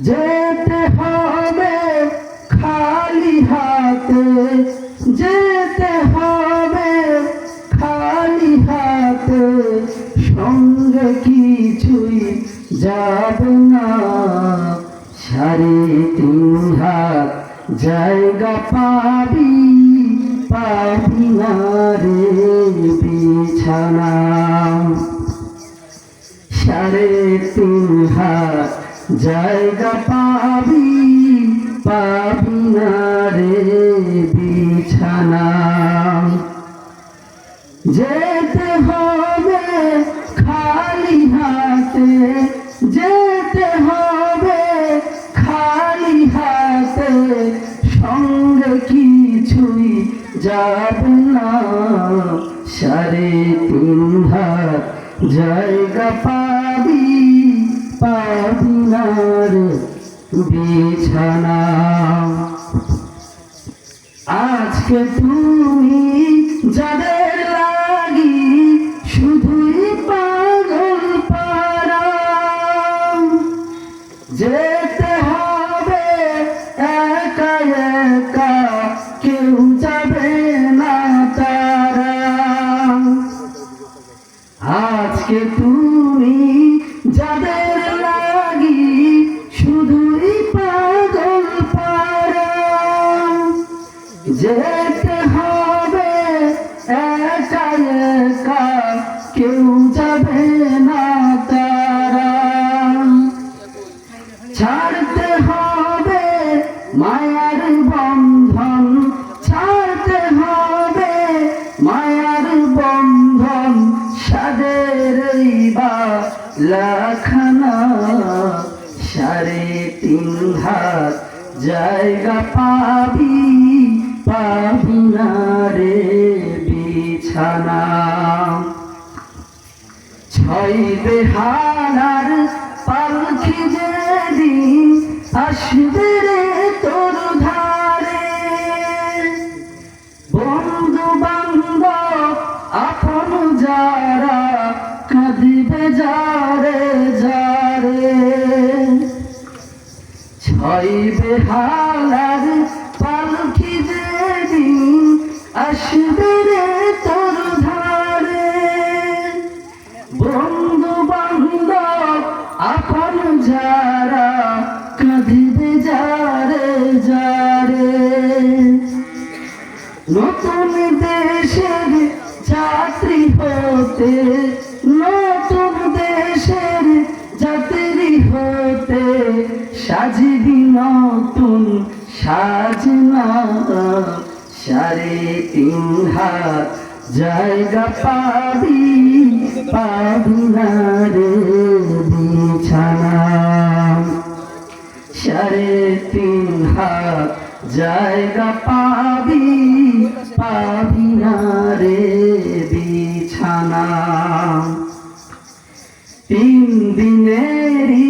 যেতে হবে খালি হাতে, যেতে হবে খালি হাতে, সঙ্গে কিছুই যাবে না। 3.5 হাত জায়গা পাবি, পাবি না রে বিছানা। 3.5 হাত জায়গা পাবি, পাবি না রে বিছানা। যেতে হবে খালি হাতে, যেতে হবে খালি হাতে, সঙ্গে কিছুই যাবে না। 3.5 হাত জায়গা পাবি, পাবি না রে বিছানা। আজকে তুমি যাদের লাগি শুধুই পাগল পারা, যেতে হবে একা একা, কেউ যাবে না তারা। আজকে তুমি যাদের লাগি শুধুই পাগল পারা, যেতে হবে একা একা, কেউ যাবে না তারা। ছাড়তে হবে মায়ার বন্ধন, ছাড়তে হবে মায়ার বন্ধন, সাদের লাখানা। 3.5 হাত জায়গা পাবি, পাবি না রে বিছানা। 6 বেহালার পালকি যেদিন আসবে রে তোর ধারে, বন্ধু বান্ধব আপন যারা কাঁদিবে যারে যারে। 6 বেহালার পালকি যেদিন আসবে রে তোর ধারে, বন্ধু বান্ধব আপন যারা কাঁদিবে যারে যারে। নতুন দেশের যাত্রী হতে, নতুন দেশের যাত্রী হতে, সাজবি নতুন সাজনা। 3.5 হাত জায়গা পাবি, পাবি না রে বিছানা। 3.5 হাত জায়গা পাবি, পাবি না রে বিছানা। 3 দিনেরই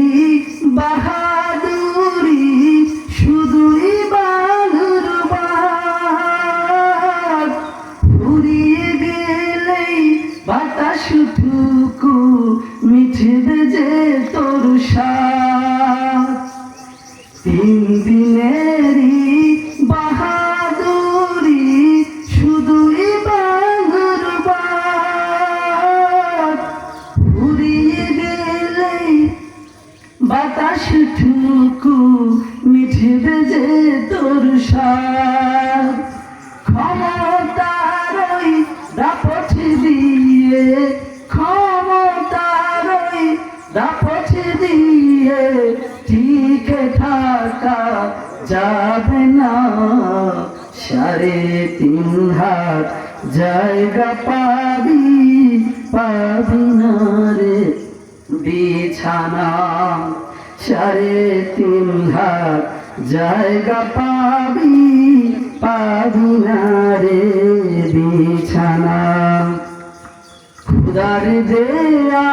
বাহাদুরি, শুধুই বালুর বাগ, ফুরিয়ে গেলেই বাতাস টুকু মিঠবে যে তোর স্বাদ। 3 দিনেরই বাহাদুরি, শুধুই বালুর বাগ, ফুরিয়ে গেলেই বাতাস টুকু মিঠবে যে তোর স্বাদ। ক্ষমতার ওই দাপট দিয়ে, ক্ষমতার ওই দাপট দিয়ে, টিকে থাকা যাবে না। 3.5 হাত জায়গা পাবি, পাবি না রে বিছানা। 3.5 হাত জায়গা পাবি, পাবি না রে বিছানা। খুদার দেয়া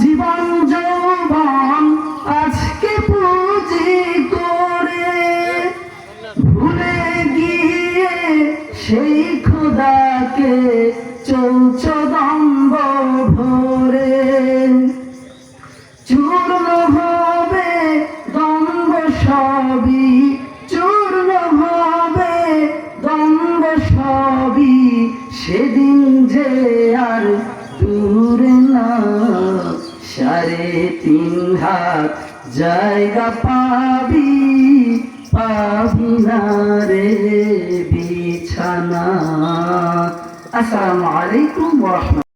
জীবন যৌবন আজকে পুঁজি করে, ভুলে গিয়ে সেই খোদা থাকে চৌচ দম্ব ভরে, চূর্ণ হবে দম্ব সবই, চূর্ণ হবে দম্ব সবই, সেদিন যে আর দূরে না। 3.5 হাত জায়গা পাবি, পাবি না রে বিছানা। আসসালামু আলাইকুম ওয়া রাহমাতুল্লাহ।